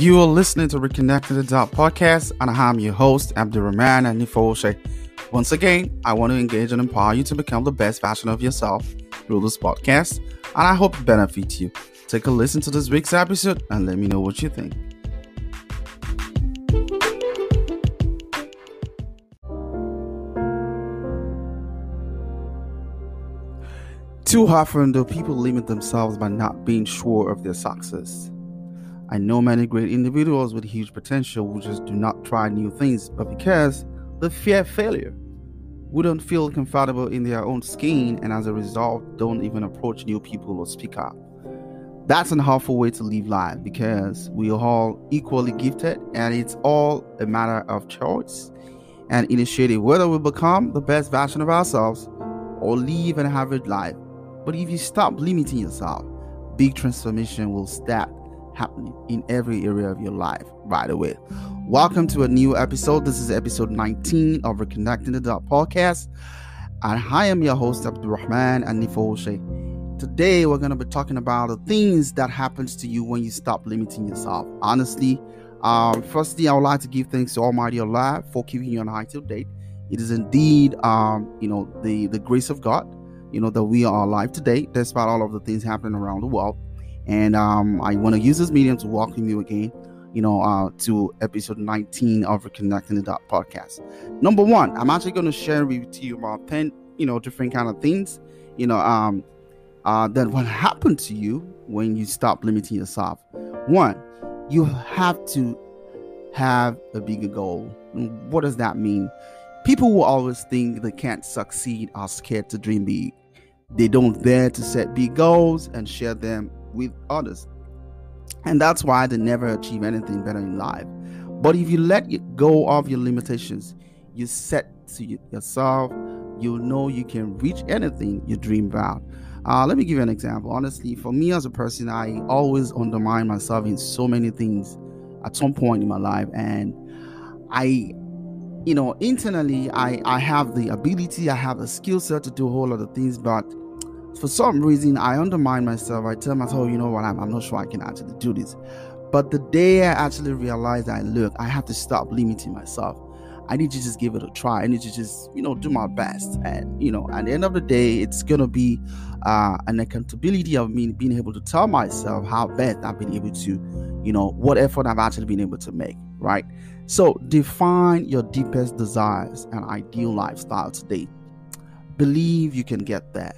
You are listening to Reconnecting the Dot podcast, and I'm your host, Abdurrahman Anifoshe. Once again, I want to engage and empower you to become the best version of yourself through this podcast, and I hope it benefits you. Take a listen to this week's episode and let me know what you think. Too often, do people limit themselves by not being sure of their success? I know many great individuals with huge potential who just do not try new things, but because they fear failure, wouldn't feel comfortable in their own skin, and as a result, don't even approach new people or speak up. That's an awful way to live life, because we are all equally gifted, and it's all a matter of choice and initiative, whether we become the best version of ourselves or live an average life. But if you stop limiting yourself, big transformation will start happening in every area of your life right away. Welcome to a new episode. This is episode 19 of Reconnecting the Dot podcast, and I am your host, Abdurrahman Anifoshe. Today we're going to be talking about the things that happens to you when you stop limiting yourself. Honestly, firstly, I would like to give thanks to Almighty Allah for keeping you on high till date. It is indeed the grace of God, that we are alive today despite all of the things happening around the world. And I want to use this medium to welcome you again, to episode 19 of Reconnecting the Dot podcast. Number one, I'm actually going to share with you about 10, different kind of things, that will happen to you when you stop limiting yourself. One, you have to have a bigger goal. What does that mean? People who always think they can't succeed are scared to dream big. They don't dare to set big goals and share them with others, and that's why they never achieve anything better in life. But if you let go of your limitations, you set to yourself, you'll know you can reach anything you dream about. Let me give you an example. Honestly, for me as a person, I always undermine myself in so many things at some point in my life, and I internally I have the ability, I have the skill set to do a whole lot of things, but for some reason, I undermine myself. I tell myself, I'm not sure I can actually do this. But the day I actually realize that, I have to stop limiting myself. I need to just give it a try. I need to just, do my best. And, at the end of the day, it's going to be an accountability of me being able to tell myself how best I've been able to, what effort I've actually been able to make, right? So define your deepest desires and ideal lifestyle today. Believe you can get there.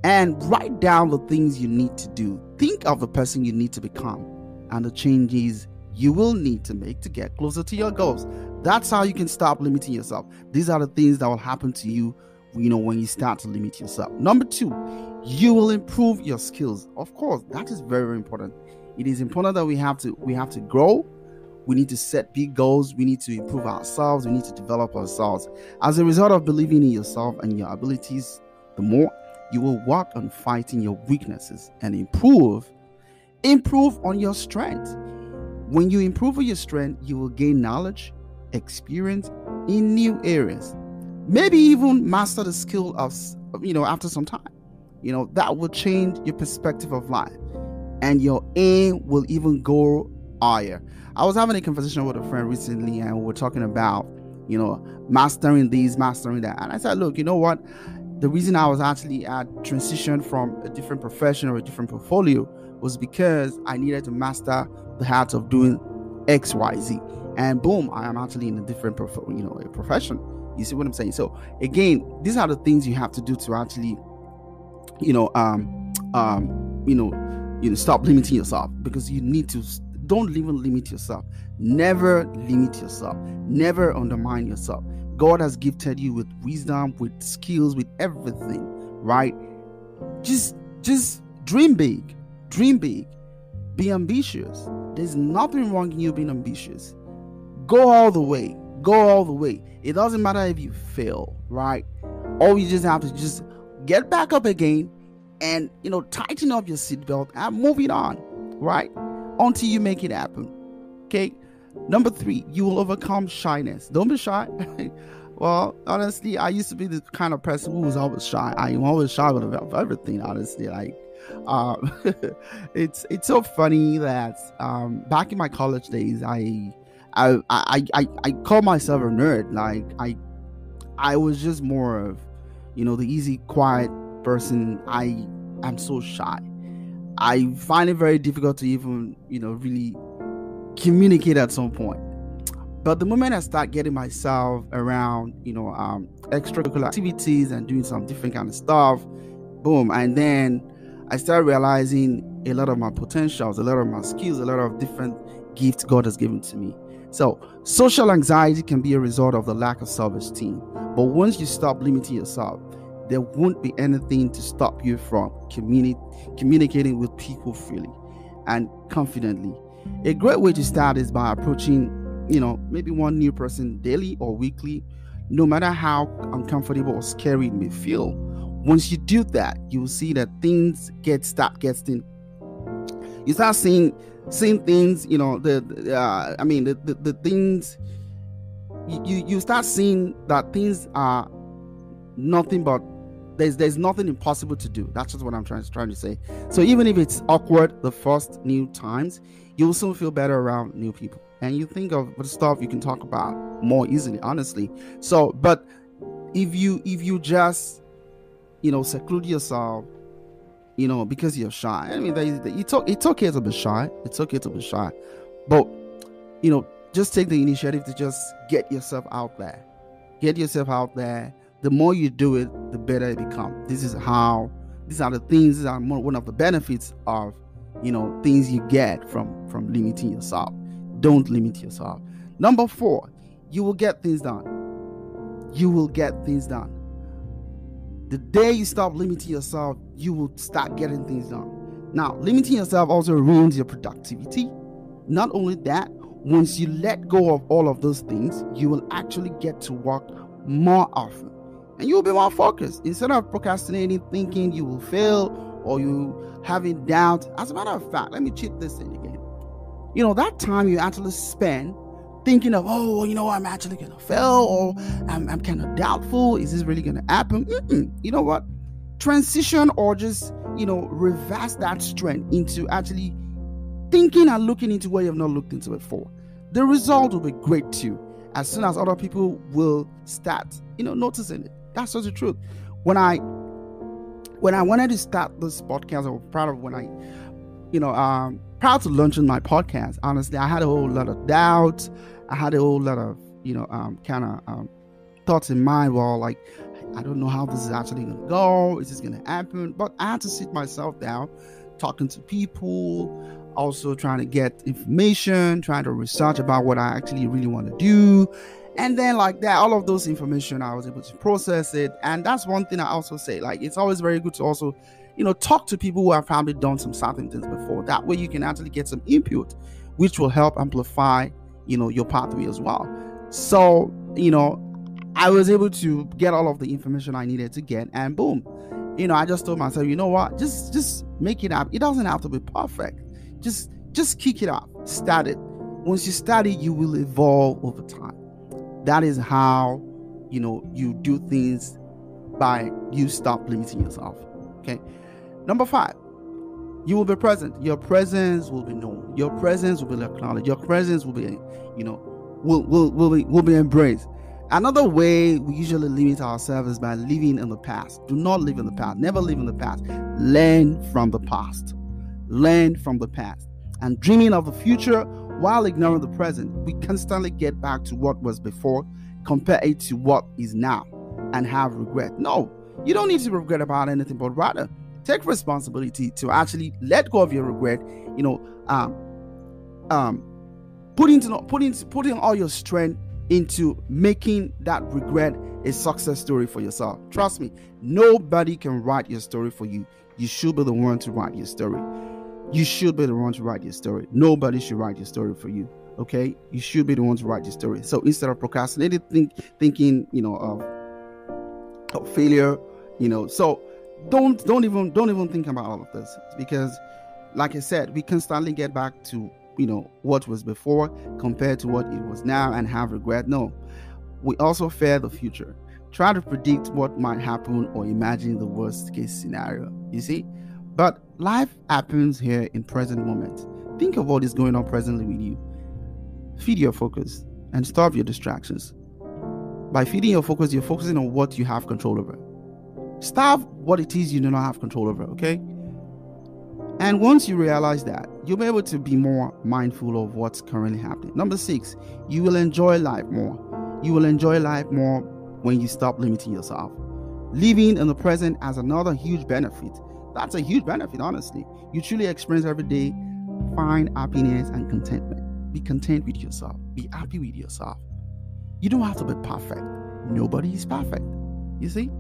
And write down the things you need to do. Think of the person you need to become and the changes you will need to make to get closer to your goals. That's how you can stop limiting yourself. These are the things that will happen to you, when you start to limit yourself. Number two, you will improve your skills. Of course, that is very, very important. It is important that we have to grow. We need to set big goals. We need to improve ourselves. We need to develop ourselves. As a result of believing in yourself and your abilities, the more you will work on fighting your weaknesses and improve on your strength. When you improve on your strength, you will gain knowledge, experience in new areas. Maybe even master the skill of, after some time. That will change your perspective of life, and your aim will even go higher. I was having a conversation with a friend recently, and we were talking about, mastering this, mastering that. And I said, look, you know what? The reason I was actually transitioned from a different profession or a different portfolio was because I needed to master the art of doing X, Y, Z. And boom, I am actually in a different profession. You see what I'm saying? So again, these are the things you have to do to actually, stop limiting yourself, because you need to. Don't even limit yourself. Never limit yourself. Never undermine yourself. God has gifted you with wisdom, with skills, with everything, right? Just dream big. Dream big. Be ambitious. There's nothing wrong in you being ambitious. Go all the way. Go all the way. It doesn't matter if you fail, right? All you just have to just get back up again and, tighten up your seatbelt and move it on, right? Until you make it happen. Okay. Number three, you will overcome shyness. Don't be shy. Well, honestly, I used to be the kind of person who was always shy. I am always shy about everything. Honestly, um, it's so funny that back in my college days, I call myself a nerd. Like I was just more of, the easy, quiet person. I am so shy. I find it very difficult to even, really communicate at some point. But the moment I start getting myself around, extracurricular activities and doing some different kind of stuff, boom, and then I started realizing a lot of my potentials, a lot of my skills, a lot of different gifts God has given to me. So social anxiety can be a result of the lack of self-esteem. But once you stop limiting yourself, there won't be anything to stop you from communicating with people freely and confidently. A great way to start is by approaching, maybe one new person daily or weekly, no matter how uncomfortable or scary it may feel. Once you do that, you will see that things start getting. You start seeing things, the things. You start seeing that things are nothing but there's nothing impossible to do. That's just what I'm trying to say. So even if it's awkward the first new times, you'll soon feel better around new people, and you think of the stuff you can talk about more easily, honestly. So, but if you just seclude yourself, because you're shy. I mean, it's okay to be shy. It's okay to be shy, but just take the initiative to just get yourself out there. Get yourself out there. The more you do it, the better it becomes. These are the things. These are one of the benefits of things you get from limiting yourself. Don't limit yourself. Number 4, you will get things done. You will get things done. The day you stop limiting yourself, you will start getting things done. Now, limiting yourself also ruins your productivity. Not only that, once you let go of all of those things, you will actually get to work more often, and you'll be more focused. Instead of procrastinating, thinking you will fail, or you having doubt. As a matter of fact, let me cheat this in again. That time you actually spend thinking of, I'm actually going to fail, or I'm kind of doubtful. Is this really going to happen? You know what? Transition, or just, reverse that strength into actually thinking and looking into where you have not looked into before. The result will be great too, as soon as other people will start, noticing it. That's just the truth. When I wanted to start this podcast, I was proud of when proud to launching my podcast. Honestly, I had a whole lot of doubts. I had a whole lot of, thoughts in mind. Well, like, I don't know how this is actually going to go. Is this going to happen? But I had to sit myself down, talking to people, also trying to get information, trying to research about what I actually really want to do. And then like that, all of those information, I was able to process it. And that's one thing I also say, like, it's always very good to also, talk to people who have probably done some certain things before. That way you can actually get some input, which will help amplify, your pathway as well. So, I was able to get all of the information I needed to get, and boom, I just told myself, you know what, just make it up. It doesn't have to be perfect. Just kick it up. Start it. Once you start it, you will evolve over time. That is how, you do things, by you stop limiting yourself. Okay. Number 5, you will be present. Your presence will be known. Your presence will be acknowledged. Your presence will be, will be embraced. Another way we usually limit ourselves is by living in the past. Do not live in the past. Never live in the past. Learn from the past. Learn from the past. And dreaming of the future while ignoring the present, we constantly get back to what was before, compare it to what is now, and have regret. No, you don't need to regret about anything, but rather take responsibility to actually let go of your regret. Putting all your strength into making that regret a success story for yourself. Trust me, nobody can write your story for you. You should be the one to write your story. You should be the one to write your story. Nobody should write your story for you. Okay? You should be the one to write your story. So instead of procrastinating, thinking, of failure, so don't even think about all of this, because like I said, we constantly get back to what was before compared to what it was now and have regret. No, We also fear the future. Try to predict what might happen or imagine the worst case scenario. You see? But life happens here in present moment. Think of what is going on presently with you. Feed your focus and stop your distractions. By feeding your focus, you're focusing on what you have control over. Stop what it is you do not have control over, okay? And once you realize that, you'll be able to be more mindful of what's currently happening. Number 6, you will enjoy life more. You will enjoy life more when you stop limiting yourself. Living in the present has another huge benefit. That's a huge benefit, honestly. You truly experience every day, find happiness and contentment. Be content with yourself. Be happy with yourself. You don't have to be perfect. Nobody is perfect. You see?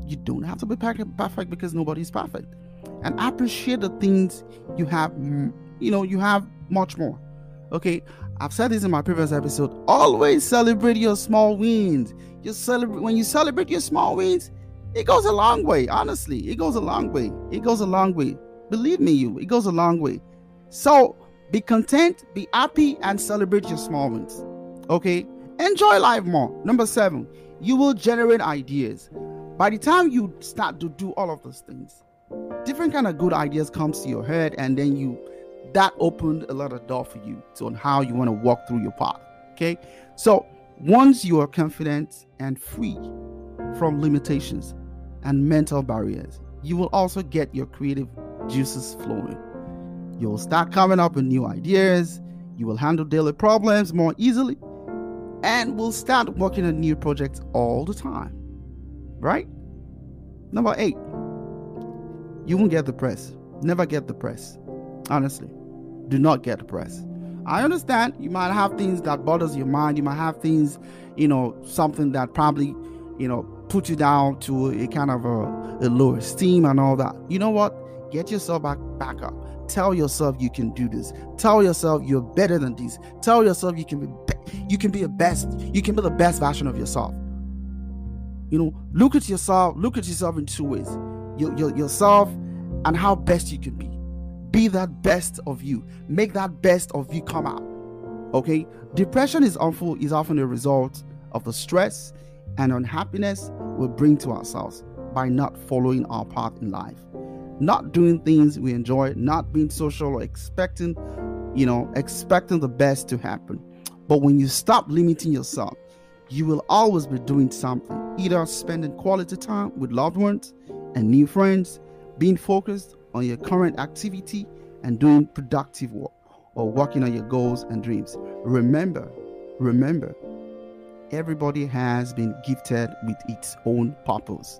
You don't have to be perfect because nobody is perfect. And appreciate the things you have. You have much more. Okay? I've said this in my previous episode. Always celebrate your small wins. When you celebrate your small wins, it goes a long way. Honestly, it goes a long way. It goes a long way. Believe me, it goes a long way. So be content, be happy, and celebrate your small wins. Okay? Enjoy life more. Number 7, you will generate ideas. By the time you start to do all of those things, different kind of good ideas comes to your head, and then that opened a lot of doors for you on how you want to walk through your path. Okay? So once you are confident and free from limitations and mental barriers, you will also get your creative juices flowing. You'll start coming up with new ideas. You will handle daily problems more easily, and will start working on new projects all the time. Right? Number 8, you won't get depressed. Never get depressed. Honestly, do not get depressed. I understand you might have things that bothers your mind. You might have things, something that probably, put you down to a kind of a low esteem and all that. You know what? Get yourself back up. Tell yourself you can do this. Tell yourself you're better than this. Tell yourself you can be the best. You can be the best version of yourself. Look at yourself in 2 ways. Yourself and how best you can be. Be that best of you. Make that best of you come out. Okay? Depression is often a result of the stress and unhappiness we bring to ourselves by not following our path in life. Not doing things we enjoy, not being social, or expecting the best to happen. But when you stop limiting yourself, you will always be doing something, either spending quality time with loved ones and new friends, being focused on your current activity and doing productive work, or working on your goals and dreams. Remember, everybody has been gifted with its own purpose.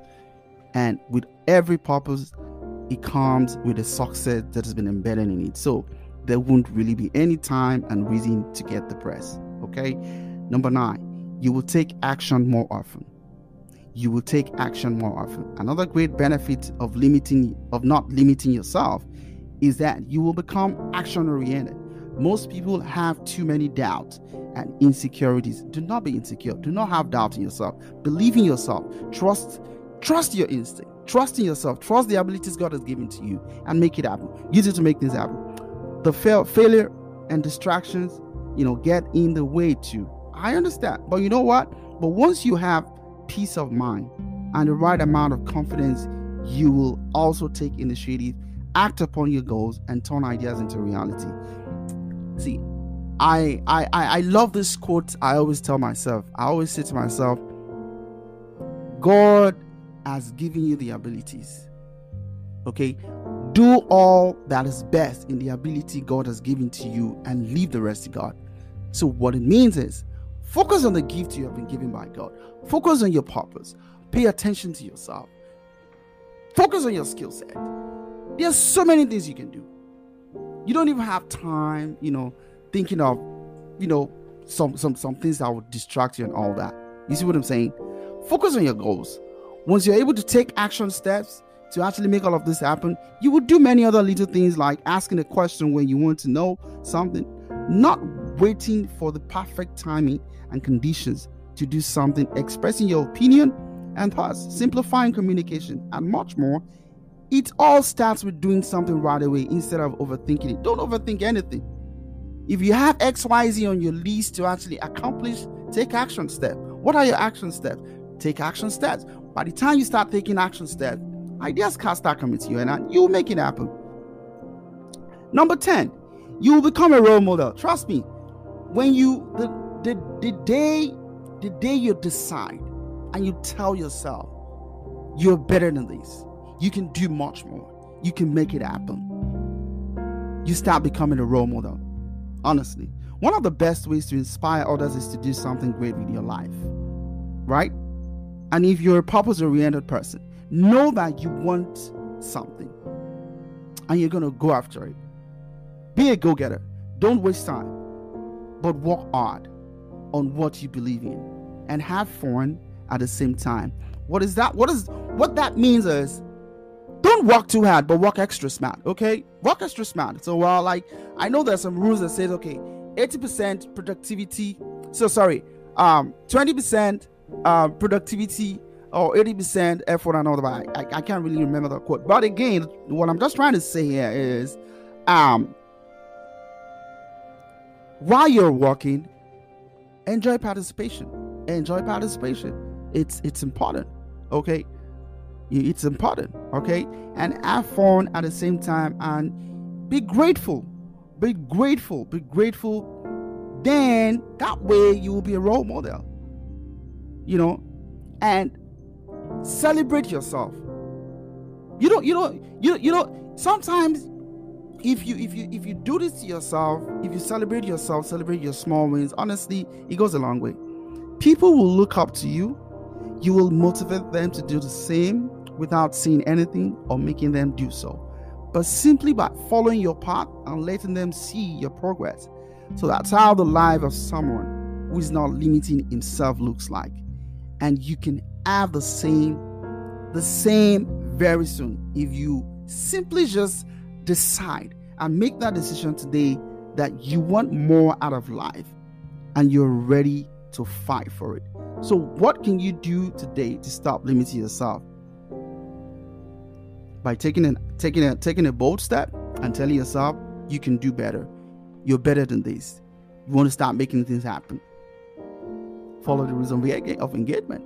And with every purpose, it comes with a success that has been embedded in it. So there won't really be any time and reason to get depressed. Okay? Number 9, you will take action more often. You will take action more often. Another great benefit of not limiting yourself is that you will become action-oriented. Most people have too many doubts and insecurities. Do not be insecure. Do not have doubt in yourself. Believe in yourself. Trust your instinct. Trust in yourself. Trust the abilities God has given to you and make it happen. Use it to make things happen. The failure and distractions, get in the way too. I understand. But you know what? But once you have peace of mind and the right amount of confidence, you will also take initiative, act upon your goals, and turn ideas into reality. See, I love this quote. I always say to myself, God has given you the abilities. Okay? Do all that is best in the ability God has given to you and leave the rest to God. So what it means is, focus on the gift you have been given by God. Focus on your purpose. Pay attention to yourself. Focus on your skill set. There's so many things you can do. You don't even have time, thinking of, some things that would distract you and all that. You see what I'm saying? Focus on your goals. Once you're able to take action steps to actually make all of this happen, you will do many other little things like asking a question when you want to know something, not waiting for the perfect timing and conditions to do something, expressing your opinion and thoughts, simplifying communication, and much more. It all starts with doing something right away instead of overthinking it. Don't overthink anything. If you have XYZ on your list to actually accomplish, take action step. What are your action steps? Take action steps. By the time you start taking action steps, ideas can start coming to you, and you'll make it happen. Number 10, you will become a role model. Trust me. When you the day you decide and you tell yourself you're better than this, you can do much more, you can make it happen, you start becoming a role model. Honestly, one of the best ways to inspire others is to do something great with your life, right? And if you're a purpose-oriented person, know that you want something and you're going to go after it. Be a go-getter. Don't waste time, but work hard on what you believe in and have fun at the same time. What that means is, don't work too hard, but work extra smart. Okay, work extra smart. So I know there's some rules that says, okay, 80% productivity. 20% productivity or 80% effort and all that. I can't really remember the quote. But again, what I'm just trying to say here is, while you're working, enjoy participation. It's important. Okay, it's important. Okay, and have fun at the same time, and be grateful. Then that way you will be a role model. And celebrate yourself. Sometimes if you do this to yourself, if you celebrate yourself, celebrate your small wins, honestly, it goes a long way. People will look up to you. You will motivate them to do the same without saying anything or making them do so, but simply by following your path and letting them see your progress. So that's how the life of someone who is not limiting himself looks like. And you can have the same very soon if you simply just decide and make that decision today that you want more out of life and you're ready to fight for it. So what can you do today to stop limiting yourself? By taking a bold step and telling yourself you can do better. You're better than this. You want to start making things happen. Follow the rules of engagement.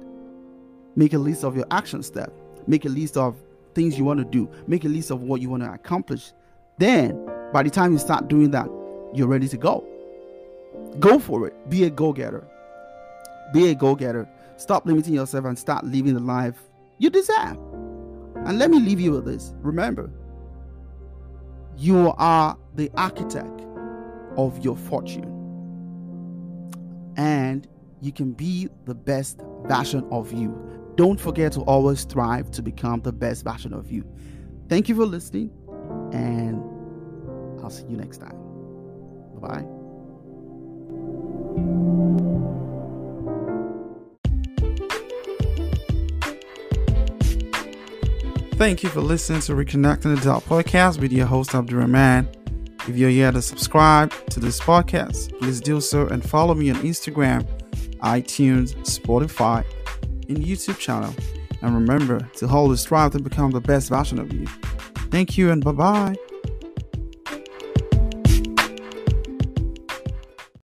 Make a list of your action steps. Make a list of things you want to do. Make a list of what you want to accomplish. Then, by the time you start doing that, you're ready to go. Go for it. Be a go-getter. Stop limiting yourself and start living the life you deserve. And let me leave you with this. Remember, you are the architect of your fortune. And you can be the best version of you. Don't forget to always strive to become the best version of you. Thank you for listening, and I'll see you next time. Bye-bye. Thank you for listening to Reconnecting the Dot podcast with your host, Abdurrahman. If you're here to subscribe to this podcast, please do so and follow me on Instagram, iTunes, Spotify, and YouTube channel. And remember to always strive to become the best version of you. Thank you and bye-bye.